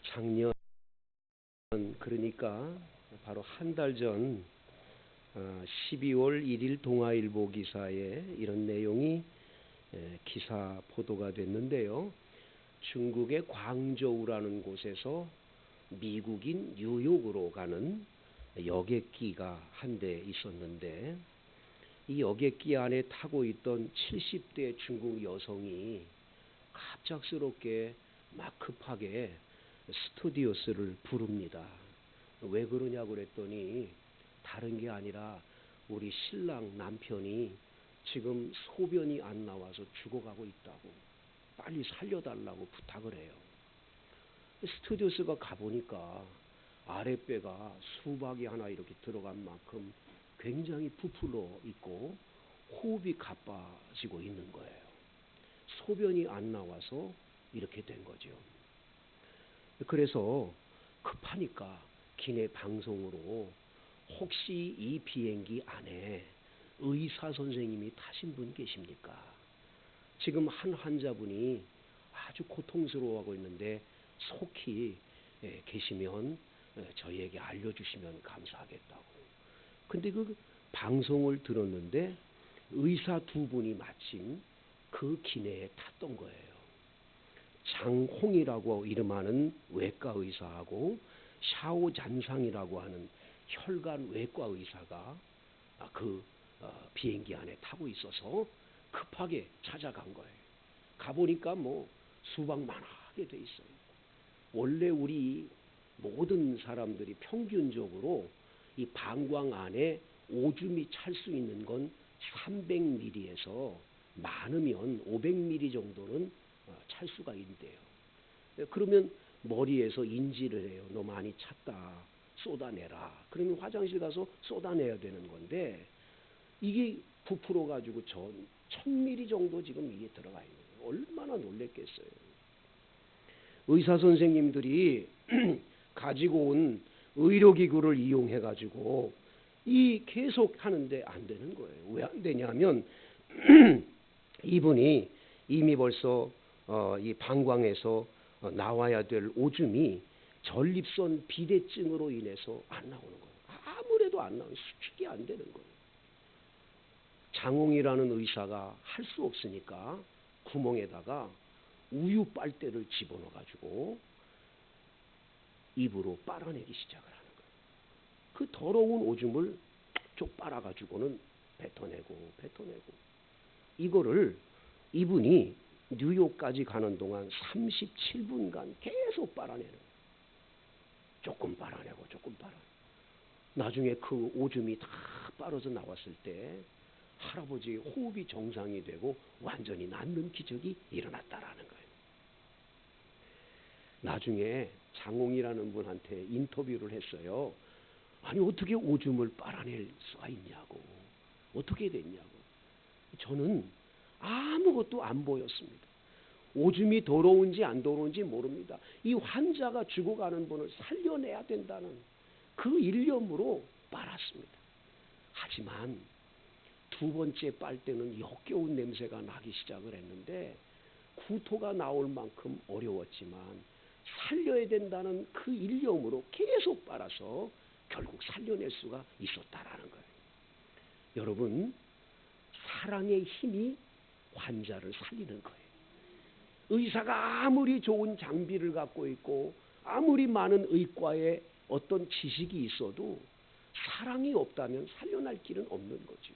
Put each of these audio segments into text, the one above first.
작년 그러니까 바로 한 달 전 12월 1일 동아일보 기사에 이런 내용이 기사 보도가 됐는데요. 중국의 광저우라는 곳에서 미국인 뉴욕으로 가는 여객기가 한 대 있었는데 이 여객기 안에 타고 있던 70대 중국 여성이 갑작스럽게 막 급하게 스튜디오스를 부릅니다. 왜 그러냐고 그랬더니 다른 게 아니라 우리 신랑 남편이 지금 소변이 안 나와서 죽어가고 있다고 빨리 살려달라고 부탁을 해요. 스튜디오스가 가보니까 아랫배가 수박이 하나 이렇게 들어간 만큼 굉장히 부풀어 있고 호흡이 가빠지고 있는 거예요. 소변이 안 나와서 이렇게 된 거죠. 그래서 급하니까 기내 방송으로 혹시 이 비행기 안에 의사 선생님이 타신 분 계십니까? 지금 한 환자분이 아주 고통스러워하고 있는데 속히 계시면 저희에게 알려주시면 감사하겠다고. 근데 그 방송을 들었는데 의사 두 분이 마침 그 기내에 탔던 거예요. 장홍이라고 이름하는 외과 의사하고 샤오잔상이라고 하는 혈관 외과 의사가 그 비행기 안에 타고 있어서 급하게 찾아간 거예요. 가보니까 뭐 수박만하게 돼 있어요. 원래 우리 모든 사람들이 평균적으로 이 방광 안에 오줌이 찰 수 있는 건 300ml에서 많으면 500ml 정도는 찰 수가 있대요. 그러면 머리에서 인지를 해요. 너 많이 찼다. 쏟아내라. 그러면 화장실 가서 쏟아내야 되는 건데 이게 부풀어 가지고 1000ml 정도 지금 이게 들어가 있는 거예요. 얼마나 놀랬겠어요. 의사 선생님들이 가지고 온 의료기구를 이용해 가지고 이 계속 하는데 안 되는 거예요. 왜 안 되냐면 이분이 이미 벌써 이 방광에서 나와야 될 오줌이 전립선 비대증으로 인해서 안 나오는 거예요. 아무래도 안 나와요. 수축이 안 되는 거예요. 장홍이라는 의사가 할 수 없으니까 구멍에다가 우유 빨대를 집어넣어 가지고 입으로 빨아내기 시작을 하는 거예요. 그 더러운 오줌을 쭉 빨아가지고는 뱉어내고 이거를 이분이 뉴욕까지 가는 동안 37분간 계속 빨아내는 거예요. 조금 빨아내고 나중에 그 오줌이 다 빨아져 나왔을 때 할아버지의 호흡이 정상이 되고 완전히 낫는 기적이 일어났다라는 거예요. 나중에 장홍이라는 분한테 인터뷰를 했어요. 아니 어떻게 오줌을 빨아낼 수가 있냐고. 어떻게 됐냐고. 저는 아무것도 안 보였습니다. 오줌이 더러운지 안 더러운지 모릅니다. 이 환자가 죽어가는 분을 살려내야 된다는 그 일념으로 빨았습니다. 하지만 두 번째 빨 때는 역겨운 냄새가 나기 시작을 했는데 구토가 나올 만큼 어려웠지만 살려야 된다는 그 일념으로 계속 빨아서 결국 살려낼 수가 있었다라는 거예요. 여러분, 사랑의 힘이 환자를 살리는 거예요. 의사가 아무리 좋은 장비를 갖고 있고 아무리 많은 의과에 어떤 지식이 있어도 사랑이 없다면 살려낼 길은 없는 거죠.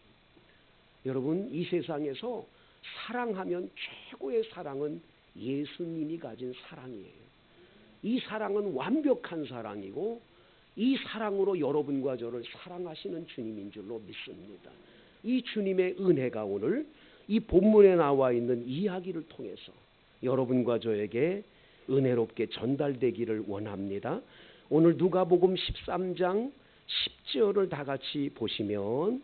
여러분, 이 세상에서 사랑하면 최고의 사랑은 예수님이 가진 사랑이에요. 이 사랑은 완벽한 사랑이고 이 사랑으로 여러분과 저를 사랑하시는 주님인 줄로 믿습니다. 이 주님의 은혜가 오늘 이 본문에 나와 있는 이야기를 통해서 여러분과 저에게 은혜롭게 전달되기를 원합니다. 오늘 누가복음 13장 10절을 다 같이 보시면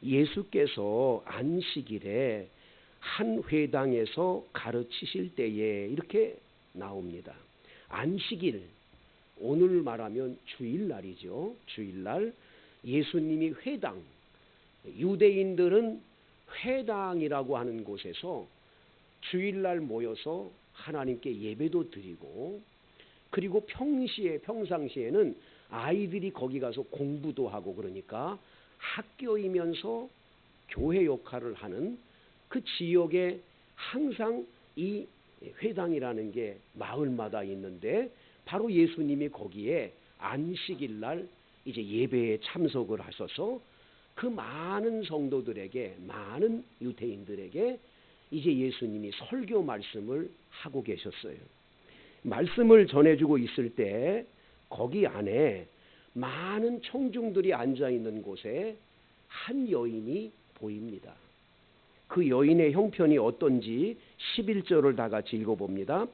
예수께서 안식일에 한 회당에서 가르치실 때에 이렇게 나옵니다. 안식일, 오늘 말하면 주일날이죠. 주일날 예수님이 회당, 유대인들은 회당이라고 하는 곳에서 주일날 모여서 하나님께 예배도 드리고 그리고 평상시에는 아이들이 거기 가서 공부도 하고 그러니까 학교이면서 교회 역할을 하는 그 지역에 항상 이 회당이라는 게 마을마다 있는데 바로 예수님이 거기에 안식일 날 이제 예배에 참석을 하셔서 그 많은 성도들에게, 많은 유대인들에게 이제 예수님이 설교 말씀을 하고 계셨어요. 말씀을 전해주고 있을 때 거기 안에 많은 청중들이 앉아 있는 곳에 한 여인이 보입니다. 그 여인의 형편이 어떤지 11절을 다 같이 읽어봅니다.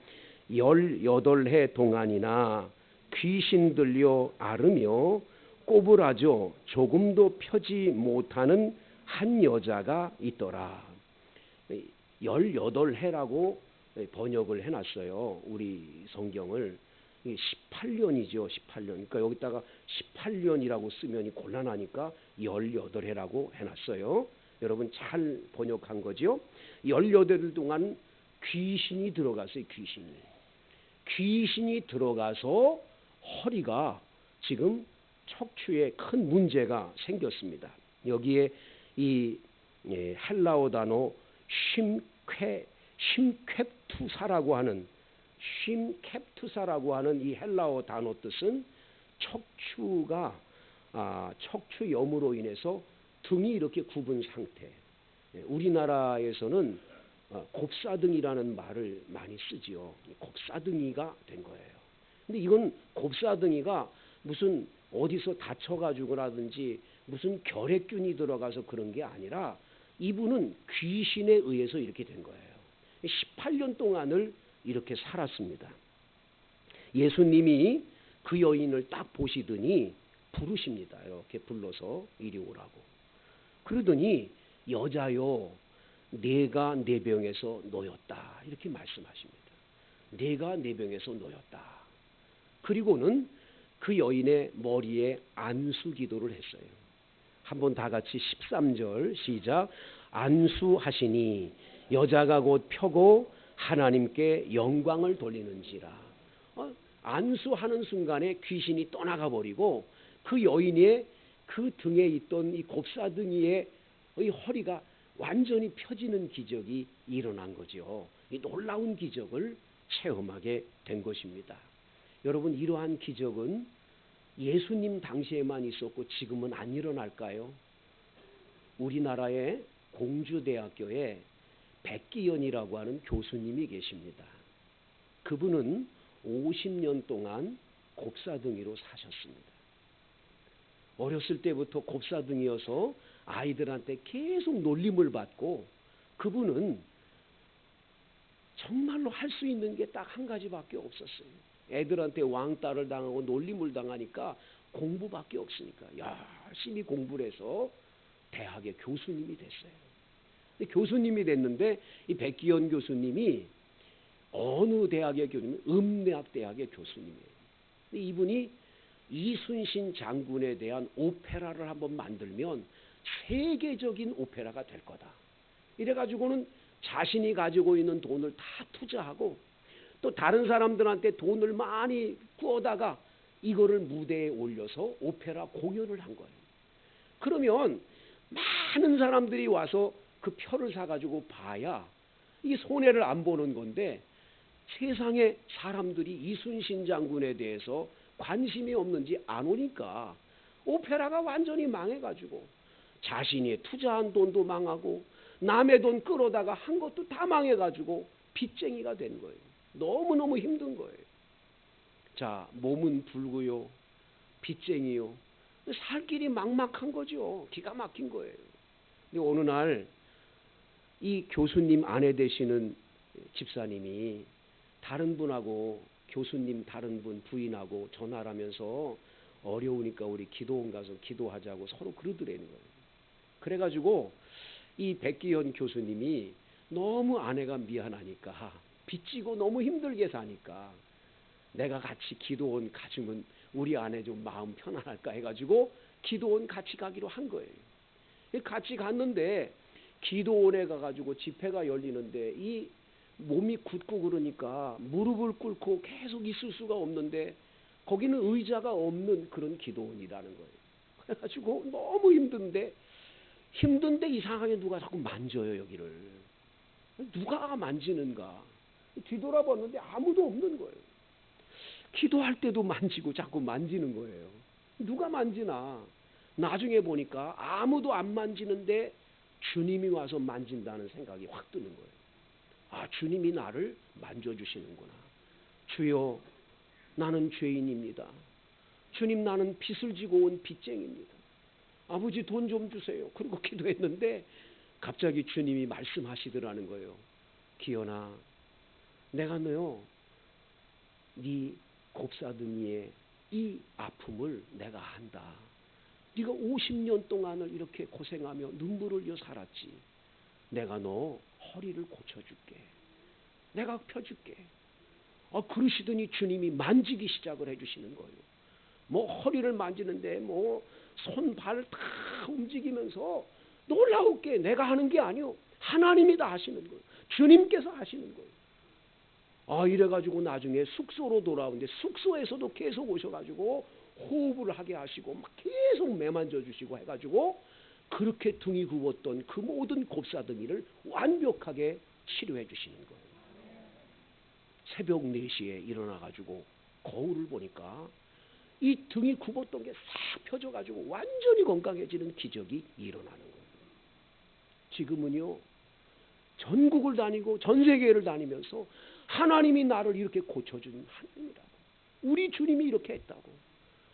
18해 동안이나 귀신 들려 앓으며 꼬부라져 조금도 펴지 못하는 한 여자가 있더라. 18해라고 번역을 해놨어요. 우리 성경을. 18년이죠. 18년. 그러니까 여기다가 18년이라고 쓰면 곤란하니까 18해라고 해놨어요. 여러분 잘 번역한 거죠. 18일 동안 귀신이 들어갔어요. 귀신이 들어가서 허리가 지금 척추에 큰 문제가 생겼습니다. 여기에 이 헬라어 단어 쉼캡투사라고 하는 이 헬라어 단어 뜻은 척추염으로 인해서 등이 이렇게 굽은 상태. 우리나라에서는 곱사등이라는 말을 많이 쓰지요. 곱사등이가 된 거예요. 근데 이건 곱사등이가 무슨 어디서 다쳐가지고라든지 무슨 결핵균이 들어가서 그런 게 아니라 이분은 귀신에 의해서 이렇게 된 거예요. 18년 동안을 이렇게 살았습니다. 예수님이 그 여인을 딱 보시더니 부르십니다. 이렇게 불러서 이리 오라고. 그러더니 여자요, 내가 내 병에서 놓였다. 이렇게 말씀하십니다. 내가 내 병에서 놓였다. 그리고는 그 여인의 머리에 안수 기도를 했어요. 한번 다 같이 13절 시작. 안수하시니 여자가 곧 펴고 하나님께 영광을 돌리는지라. 안수하는 순간에 귀신이 떠나가 버리고 그 여인의 그 등에 있던 이 곱사등이의 허리가 완전히 펴지는 기적이 일어난 거죠. 이 놀라운 기적을 체험하게 된 것입니다. 여러분, 이러한 기적은 예수님 당시에만 있었고 지금은 안 일어날까요? 우리나라의 공주대학교에 백기연이라고 하는 교수님이 계십니다. 그분은 50년 동안 곱사등이로 사셨습니다. 어렸을 때부터 곱사등이어서 아이들한테 계속 놀림을 받고 그분은 정말로 할 수 있는 게 딱 한 가지밖에 없었어요. 애들한테 왕따를 당하고 놀림을 당하니까 공부밖에 없으니까 열심히 공부를 해서 대학의 교수님이 됐어요. 근데 교수님이 됐는데 이 백기연 교수님이 어느 대학의 교수님? 음대학대학의 교수님이에요. 근데 이분이 이순신 장군에 대한 오페라를 한번 만들면 세계적인 오페라가 될 거다. 이래가지고는 자신이 가지고 있는 돈을 다 투자하고 또 다른 사람들한테 돈을 많이 구워다가 이거를 무대에 올려서 오페라 공연을 한 거예요. 그러면 많은 사람들이 와서 그 표를 사가지고 봐야 이 손해를 안 보는 건데 세상에 사람들이 이순신 장군에 대해서 관심이 없는지 안 오니까 오페라가 완전히 망해가지고 자신이 투자한 돈도 망하고 남의 돈 끌어다가 한 것도 다 망해가지고 빚쟁이가 된 거예요. 너무너무 힘든 거예요. 자, 몸은 불구요, 빚쟁이요. 살 길이 막막한 거죠. 기가 막힌 거예요. 근데 어느 날 이 교수님 아내 되시는 집사님이 다른 분하고 교수님 다른 분 부인하고 전화를 하면서 어려우니까 우리 기도원 가서 기도하자고 서로 그러더라는 거예요. 그래가지고 이 백기현 교수님이 너무 아내가 미안하니까 빚지고 너무 힘들게 사니까 내가 같이 기도원 가주면 우리 아내 좀 마음 편안할까 해가지고 기도원 같이 가기로 한 거예요. 같이 갔는데 기도원에 가가지고 집회가 열리는데 이 몸이 굳고 그러니까 무릎을 꿇고 계속 있을 수가 없는데 거기는 의자가 없는 그런 기도원이라는 거예요. 그래가지고 너무 힘든데 이상하게 누가 자꾸 만져요, 여기를. 누가 만지는가? 뒤돌아봤는데 아무도 없는 거예요. 기도할 때도 만지고 자꾸 만지는 거예요. 누가 만지나? 나중에 보니까 아무도 안 만지는데 주님이 와서 만진다는 생각이 확 드는 거예요. 아, 주님이 나를 만져주시는구나. 주여, 나는 죄인입니다. 주님, 나는 빚을 지고 온 빚쟁이입니다. 아버지, 돈 좀 주세요. 그리고 기도했는데 갑자기 주님이 말씀하시더라는 거예요. 기현아, 내가 너요, 네 곱사등이의 이 아픔을 내가 안다. 네가 50년 동안을 이렇게 고생하며 눈물을 흘려 살았지. 내가 너 허리를 고쳐줄게. 내가 펴줄게. 그러시더니 주님이 만지기 시작을 해주시는 거예요. 뭐 허리를 만지는데 뭐 손, 발 다 움직이면서 놀라웠게 내가 하는 게 아니요. 하나님이 다 하시는 거예요. 주님께서 하시는 거예요. 이래가지고 나중에 숙소로 돌아오는데 숙소에서도 계속 오셔가지고 호흡을 하게 하시고 막 계속 매만져 주시고 해가지고 그렇게 등이 굽었던 그 모든 곱사등이를 완벽하게 치료해 주시는 거예요. 새벽 4시에 일어나가지고 거울을 보니까 이 등이 굽었던 게 싹 펴져가지고 완전히 건강해지는 기적이 일어나는 거예요. 지금은요, 전국을 다니고 전 세계를 다니면서 하나님이 나를 이렇게 고쳐준 하나님이라고. 우리 주님이 이렇게 했다고.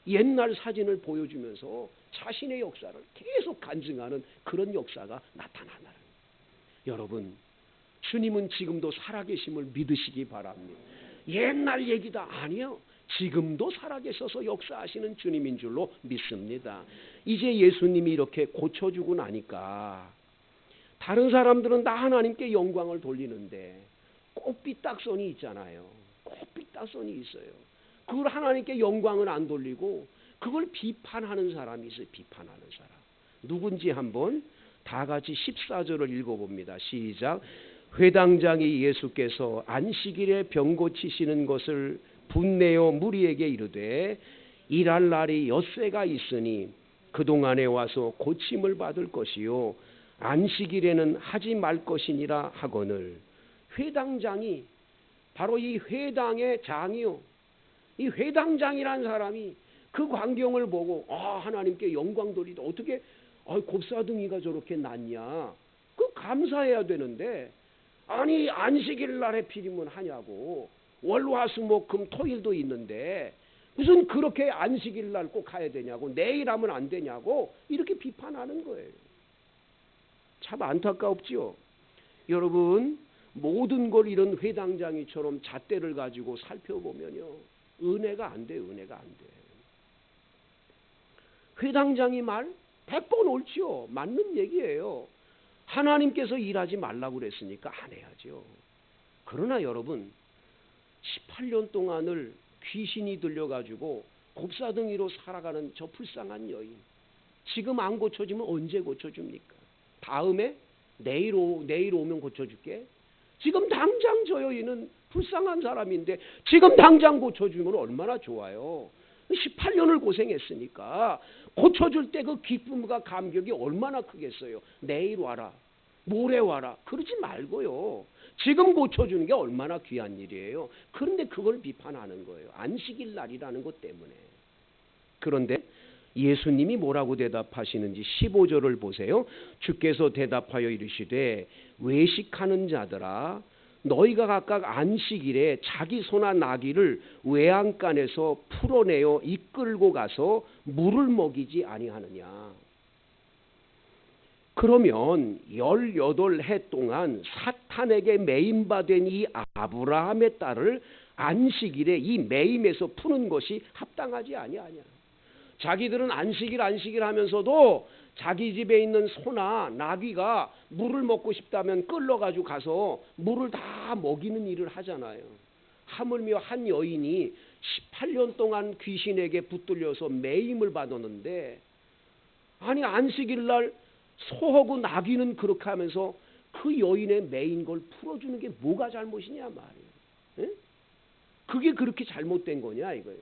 옛날 사진을 보여주면서 자신의 역사를 계속 간증하는 그런 역사가 나타나는. 여러분, 주님은 지금도 살아계심을 믿으시기 바랍니다. 옛날 얘기다. 아니요. 지금도 살아계셔서 역사하시는 주님인 줄로 믿습니다. 이제 예수님이 이렇게 고쳐주고 나니까 다른 사람들은 다 하나님께 영광을 돌리는데 꽃빛딱선이 있잖아요. 꽃빛딱선이 있어요. 그걸 하나님께 영광을 안 돌리고 그걸 비판하는 사람이 있어요. 비판하는 사람. 누군지 한번 다 같이 14절을 읽어봅니다. 시작. 회당장이 예수께서 안식일에 병 고치시는 것을 분내어 무리에게 이르되 일할 날이 엿새가 있으니 그동안에 와서 고침을 받을 것이요 안식일에는 하지 말 것이니라 하거늘. 회당장이 바로 이 회당의 장이요. 이 회당장이라는 사람이 그 광경을 보고 하나님께 영광 돌리다. 어떻게 곱사등이가 저렇게 낫냐. 그 감사해야 되는데 아니 안식일 날에 필이면 하냐고. 월화수목금 토일도 있는데 무슨 그렇게 안식일 날 꼭 가야 되냐고. 내일 하면 안 되냐고. 이렇게 비판하는 거예요. 참 안타깝지요. 여러분, 모든 걸 이런 회당장이처럼 잣대를 가지고 살펴보면요, 은혜가 안 돼요. 은혜가 안 돼. 회당장이 말 100번 옳지요. 맞는 얘기예요. 하나님께서 일하지 말라고 그랬으니까 안 해야죠. 그러나 여러분, 18년 동안을 귀신이 들려가지고 곱사등이로 살아가는 저 불쌍한 여인, 지금 안 고쳐지면 언제 고쳐줍니까? 다음에 내일 오면 고쳐줄게. 지금 당장 저 여인은 불쌍한 사람인데 지금 당장 고쳐주면 얼마나 좋아요. 18년을 고생했으니까 고쳐줄 때 그 기쁨과 감격이 얼마나 크겠어요. 내일 와라, 모레 와라 그러지 말고요. 지금 고쳐주는 게 얼마나 귀한 일이에요. 그런데 그걸 비판하는 거예요. 안식일 날이라는 것 때문에. 그런데 예수님이 뭐라고 대답하시는지 15절을 보세요. 주께서 대답하여 이르시되 외식하는 자들아 너희가 각각 안식일에 자기 소나 나귀를 외양간에서 풀어내어 이끌고 가서 물을 먹이지 아니하느냐. 그러면 18해 동안 사탄에게 매임받은 이 아브라함의 딸을 안식일에 이 매임에서 푸는 것이 합당하지 아니하냐. 자기들은 안식일 하면서도 자기 집에 있는 소나 나귀가 물을 먹고 싶다면 끌러가지고 가서 물을 다 먹이는 일을 하잖아요. 하물며 한 여인이 18년 동안 귀신에게 붙들려서 매임을 받았는데 아니 안식일 날 소하고 나귀는 그렇게 하면서 그 여인의 매인 걸 풀어주는 게 뭐가 잘못이냐 말이에요. 예? 그게 그렇게 잘못된 거냐 이거예요.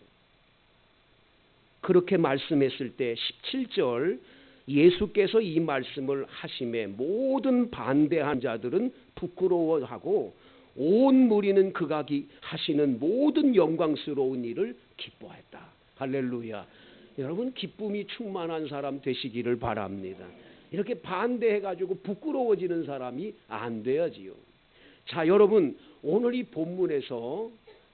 그렇게 말씀했을 때 17절 예수께서 이 말씀을 하심에 모든 반대한 자들은 부끄러워하고 온 무리는 그가 하시는 모든 영광스러운 일을 기뻐했다. 할렐루야. 여러분 기쁨이 충만한 사람 되시기를 바랍니다. 이렇게 반대해가지고 부끄러워지는 사람이 안 돼야지요. 자, 여러분 오늘 이 본문에서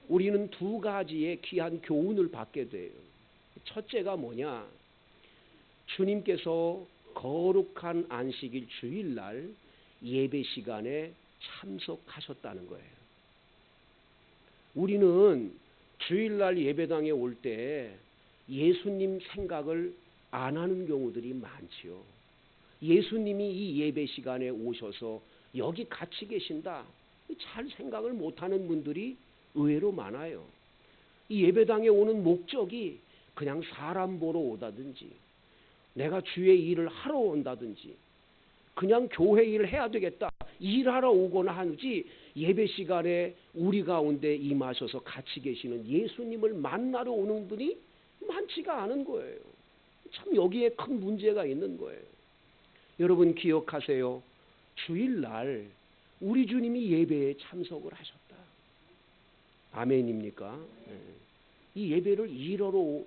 우리는 두 가지의 귀한 교훈을 받게 돼요. 첫째가 뭐냐? 주님께서 거룩한 안식일 주일날 예배 시간에 참석하셨다는 거예요. 우리는 주일날 예배당에 올 때 예수님 생각을 안 하는 경우들이 많지요. 예수님이 이 예배 시간에 오셔서 여기 같이 계신다. 잘 생각을 못하는 분들이 의외로 많아요. 이 예배당에 오는 목적이 그냥 사람 보러 오다든지 내가 주의 일을 하러 온다든지 그냥 교회 일을 해야 되겠다 일하러 오거나 하지 예배 시간에 우리 가운데 임하셔서 같이 계시는 예수님을 만나러 오는 분이 많지가 않은 거예요. 참 여기에 큰 문제가 있는 거예요. 여러분 기억하세요. 주일날 우리 주님이 예배에 참석을 하셨다. 아멘입니까? 이 예배를 일하러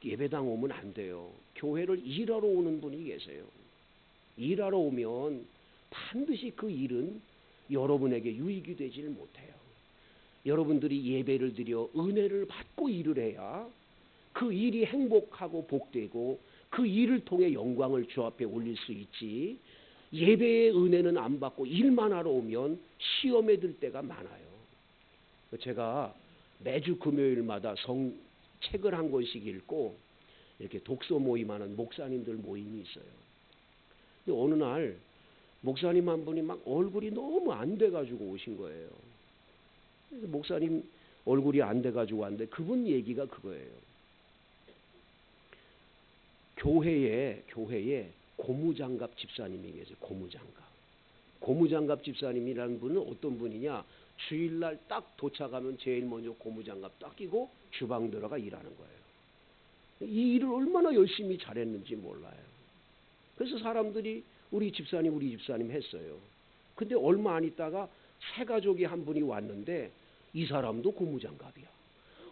예배당 오면 안 돼요. 교회를 일하러 오는 분이 계세요. 일하러 오면 반드시 그 일은 여러분에게 유익이 되질 못해요. 여러분들이 예배를 드려 은혜를 받고 일을 해야 그 일이 행복하고 복되고 그 일을 통해 영광을 주 앞에 올릴 수 있지. 예배의 은혜는 안 받고 일만 하러 오면 시험에 들 때가 많아요. 제가 매주 금요일마다 책을 한 권씩 읽고 이렇게 독서 모임하는 목사님들 모임이 있어요. 근데 어느 날 목사님 한 분이 막 얼굴이 너무 안 돼가지고 오신 거예요. 그래서 목사님 얼굴이 안 돼가지고 왔는데 그분 얘기가 그거예요. 교회에 고무장갑 집사님이 계세요. 고무장갑 집사님이라는 분은 어떤 분이냐? 주일날 딱 도착하면 제일 먼저 고무장갑 딱 끼고 주방 들어가 일하는 거예요. 이 일을 얼마나 열심히 잘했는지 몰라요. 그래서 사람들이 우리 집사님 했어요. 근데 얼마 안 있다가 새 가족이 한 분이 왔는데 이 사람도 고무장갑이야.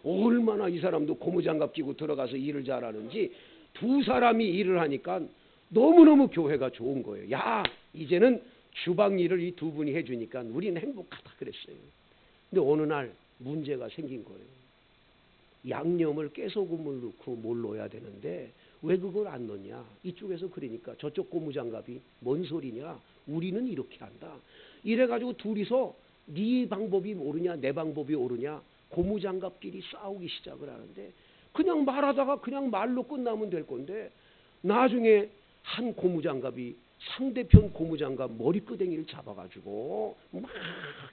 얼마나 이 사람도 고무장갑 끼고 들어가서 일을 잘하는지 두 사람이 일을 하니까 너무너무 교회가 좋은 거예요. 야, 이제는 주방 일을 이 두 분이 해주니까 우리는 행복하다 그랬어요. 근데 어느 날 문제가 생긴 거예요. 양념을 깨소금을 넣고 뭘 넣어야 되는데 왜 그걸 안 넣냐? 이쪽에서 그러니까 저쪽 고무장갑이 뭔 소리냐? 우리는 이렇게 한다. 이래가지고 둘이서 네 방법이 옳으냐 내 방법이 옳으냐 고무장갑끼리 싸우기 시작을 하는데 그냥 말하다가 그냥 말로 끝나면 될 건데 나중에 한 고무장갑이 상대편 고무장갑 머리끄댕이를 잡아가지고 막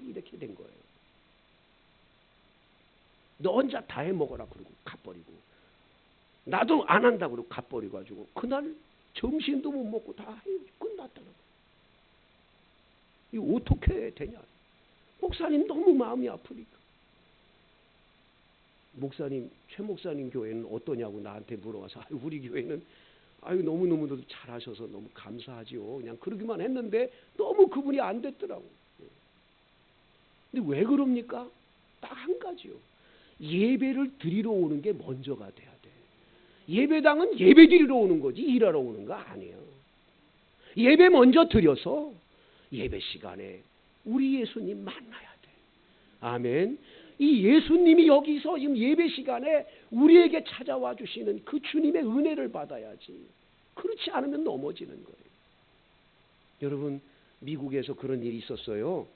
이렇게 된 거예요. 너 혼자 다 해먹어라 그러고 갚버리고 나도 안 한다 그러고 갚버리고 가지고 그날 점심도 못 먹고 다 끝났다는 거예요. 이거 어떻게 되냐? 목사님 너무 마음이 아프니까. 목사님, 최 목사님 교회는 어떠냐고 나한테 물어와서 우리 교회는 너무너무 잘하셔서 너무 감사하지요. 그냥 그러기만 했는데 너무 그분이 안 됐더라고. 근데 왜 그럽니까? 딱 한 가지요. 예배를 드리러 오는 게 먼저가 돼야 돼. 예배당은 예배 드리러 오는 거지 일하러 오는 거 아니에요. 예배 먼저 드려서 예배 시간에 우리 예수님 만나야 돼. 아멘. 이 예수님이 여기서 지금 예배 시간에 우리에게 찾아와 주시는 그 주님의 은혜를 받아야지. 그렇지 않으면 넘어지는 거예요. 여러분 미국에서 그런 일이 있었어요.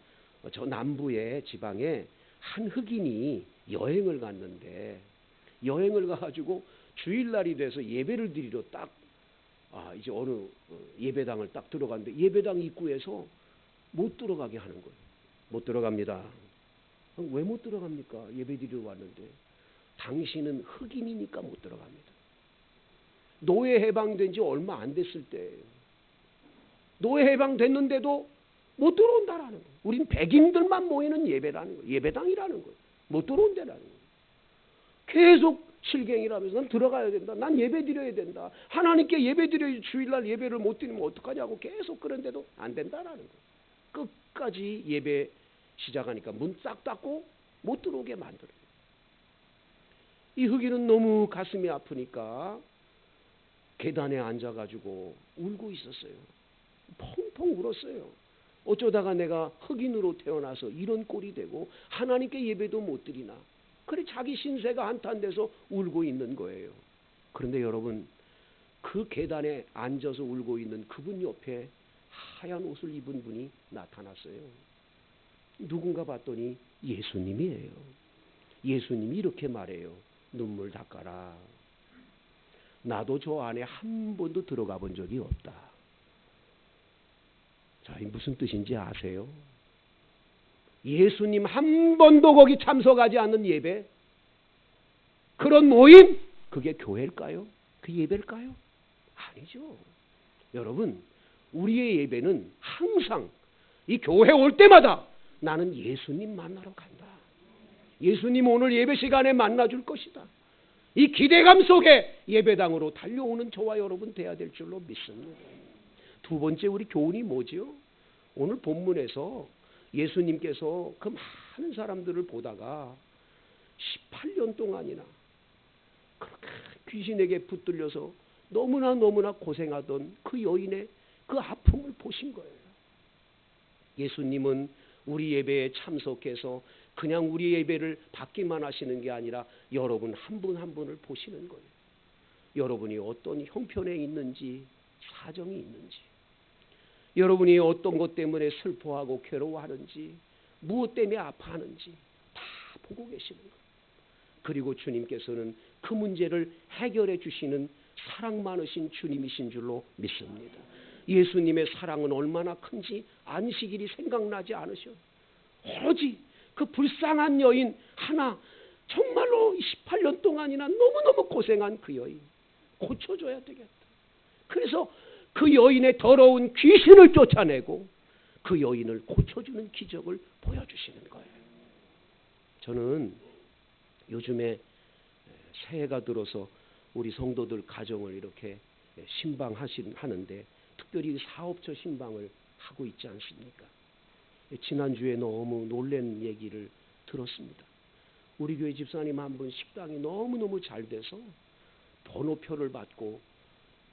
저 남부의 지방에 한 흑인이 여행을 갔는데 여행을 가가지고 주일날이 돼서 예배를 드리러 딱 이제 어느 예배당을 딱 들어갔는데 예배당 입구에서 못 들어가게 하는 거예요. 못 들어갑니다. 왜 못 들어갑니까? 예배 드리러 왔는데 당신은 흑인이니까 못 들어갑니다. 노예 해방된 지 얼마 안 됐을 때예요. 노예 해방됐는데도 못 들어온다라는 거예요. 우린 백인들만 모이는 예배라는 거예요. 예배당이라는 거예요. 못 들어온다라는 거예요. 계속 실갱이라면서 난 들어가야 된다. 난 예배 드려야 된다. 하나님께 예배 드려야지 주일날 예배를 못 드리면 어떡하냐고 계속 그런데도 안 된다라는 거예요. 끝까지 예배 시작하니까 문 싹 닫고 못 들어오게 만들어요. 이 흑인은 너무 가슴이 아프니까 계단에 앉아가지고 울고 있었어요. 펑펑 울었어요. 어쩌다가 내가 흑인으로 태어나서 이런 꼴이 되고 하나님께 예배도 못 드리나. 그래 자기 신세가 한탄돼서 울고 있는 거예요. 그런데 여러분, 그 계단에 앉아서 울고 있는 그분 옆에 하얀 옷을 입은 분이 나타났어요. 누군가 봤더니 예수님이에요. 예수님이 이렇게 말해요. 눈물 닦아라. 나도 저 안에 한 번도 들어가 본 적이 없다. 자, 이 무슨 뜻인지 아세요? 예수님 한 번도 거기 참석하지 않는 예배, 그런 모임, 그게 교회일까요? 그 예배일까요? 아니죠. 여러분, 우리의 예배는 항상 이 교회 올 때마다 나는 예수님 만나러 간다. 예수님 오늘 예배 시간에 만나줄 것이다. 이 기대감 속에 예배당으로 달려오는 저와 여러분 돼야 될 줄로 믿습니다. 두 번째 우리 교훈이 뭐죠? 오늘 본문에서 예수님께서 그 많은 사람들을 보다가 18년 동안이나 그렇게 귀신에게 붙들려서 너무나 고생하던 그 여인의 그 아픔을 보신 거예요. 예수님은 우리 예배에 참석해서 그냥 우리 예배를 받기만 하시는 게 아니라 여러분 한 분 한 분을 보시는 거예요. 여러분이 어떤 형편에 있는지, 사정이 있는지, 여러분이 어떤 것 때문에 슬퍼하고 괴로워하는지, 무엇 때문에 아파하는지 다 보고 계시는 거예요. 그리고 주님께서는 그 문제를 해결해 주시는 사랑 많으신 주님이신 줄로 믿습니다. 예수님의 사랑은 얼마나 큰지 안식일이 생각나지 않으셔. 오로지 그 불쌍한 여인 하나, 정말로 18년 동안이나 너무너무 고생한 그 여인 고쳐줘야 되겠다. 그래서 그 여인의 더러운 귀신을 쫓아내고 그 여인을 고쳐주는 기적을 보여주시는 거예요. 저는 요즘에 새해가 들어서 우리 성도들 가정을 이렇게 신방하는데 특별히 사업처 신방을 하고 있지 않습니까? 지난주에 너무 놀란 얘기를 들었습니다. 우리 교회 집사님 한 분 식당이 너무너무 잘 돼서 번호표를 받고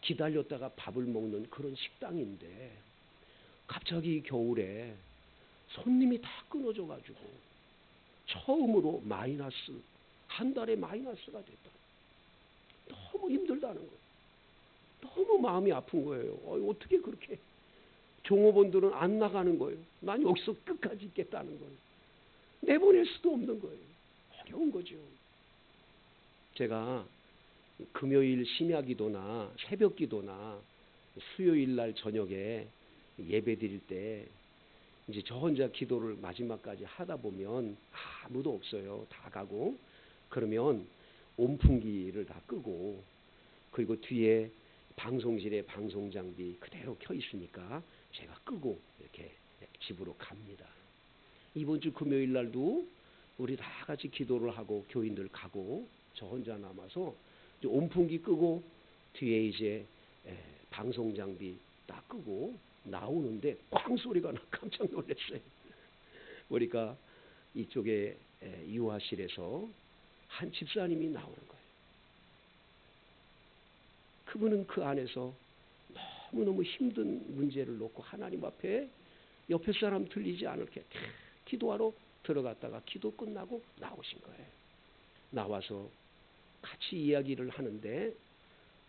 기다렸다가 밥을 먹는 그런 식당인데 갑자기 겨울에 손님이 다 끊어져가지고 처음으로 마이너스, 한 달에 마이너스가 됐다. 너무 힘들다는 거예요. 너무 마음이 아픈 거예요. 어떻게 그렇게 종업원들은 안 나가는 거예요. 난 여기서 끝까지 있겠다는 거예요. 내보낼 수도 없는 거예요. 어려운 거죠. 제가 금요일 심야기도나 새벽기도나 수요일 날 저녁에 예배 드릴 때 이제 저 혼자 기도를 마지막까지 하다 보면 아무도 없어요. 다 가고 그러면 온풍기를 다 끄고 그리고 뒤에 방송실에 방송장비 그대로 켜 있으니까 제가 끄고 이렇게 집으로 갑니다. 이번 주 금요일 날도 우리 다 같이 기도를 하고 교인들 가고 저 혼자 남아서 온풍기 끄고 뒤에 이제 방송장비 딱 끄고 나오는데 꽝 소리가 나 깜짝 놀랐어요. 그러니까 이쪽에 유아실에서 한 집사님이 나오는 거예요. 그분은 그 안에서 너무너무 힘든 문제를 놓고 하나님 앞에 옆에 사람 들리지 않게 기도하러 들어갔다가 기도 끝나고 나오신 거예요. 나와서 같이 이야기를 하는데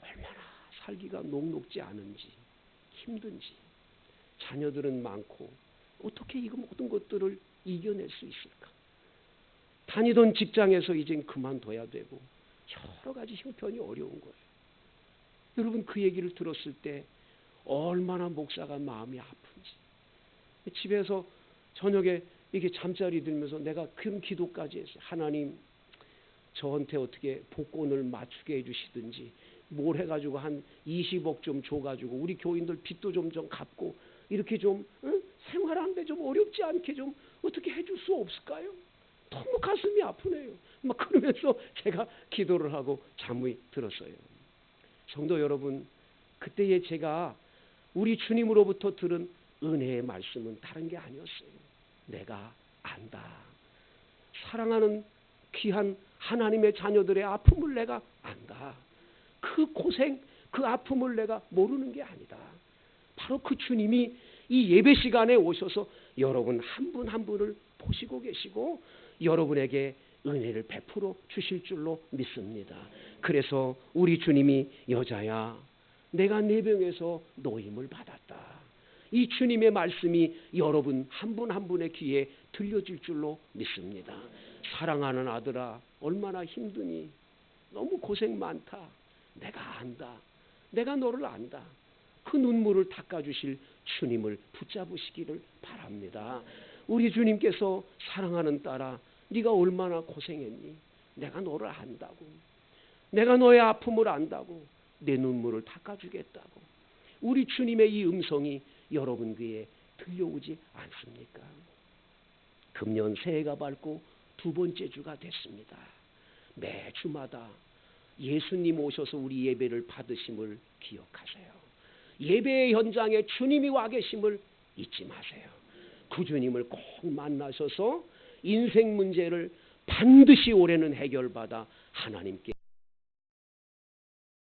얼마나 살기가 녹록지 않은지 힘든지 자녀들은 많고 어떻게 이 모든 것들을 이겨낼 수 있을까? 다니던 직장에서 이젠 그만둬야 되고 여러 가지 형편이 어려운 거예요. 여러분 그 얘기를 들었을 때 얼마나 목사가 마음이 아픈지 집에서 저녁에 이게 잠자리 들면서 내가 그런 기도까지 했어요. 하나님 저한테 어떻게 복권을 맞추게 해주시든지 뭘 해가지고 한 20억 좀 줘가지고 우리 교인들 빚도 좀 갚고 이렇게 좀 생활하는데 좀 어렵지 않게 좀 어떻게 해줄 수 없을까요? 너무 가슴이 아프네요. 막 그러면서 제가 기도를 하고 잠이 들었어요. 성도 여러분, 그때에 제가 우리 주님으로부터 들은 은혜의 말씀은 다른 게 아니었어요. 내가 안다. 사랑하는 귀한 하나님의 자녀들의 아픔을 내가 안다. 그 고생, 그 아픔을 내가 모르는 게 아니다. 바로 그 주님이 이 예배 시간에 오셔서 여러분 한 분 한 분을 보시고 계시고 여러분에게 은혜를 베풀어 주실 줄로 믿습니다. 그래서 우리 주님이 여자야, 내가 네 병에서 노임을 받았다. 이 주님의 말씀이 여러분 한 분 한 분의 귀에 들려질 줄로 믿습니다. 사랑하는 아들아, 얼마나 힘드니? 너무 고생 많다. 내가 안다. 내가 너를 안다. 그 눈물을 닦아주실 주님을 붙잡으시기를 바랍니다. 우리 주님께서 사랑하는 딸아, 네가 얼마나 고생했니? 내가 너를 안다고. 내가 너의 아픔을 안다고. 내 눈물을 닦아주겠다고. 우리 주님의 이 음성이 여러분 귀에 들려오지 않습니까? 금년 새해가 밝고 두 번째 주가 됐습니다. 매주마다 예수님 오셔서 우리 예배를 받으심을 기억하세요. 예배의 현장에 주님이 와 계심을 잊지 마세요. 그 주님을 꼭 만나셔서 인생 문제를 반드시 올해는 해결받아 하나님께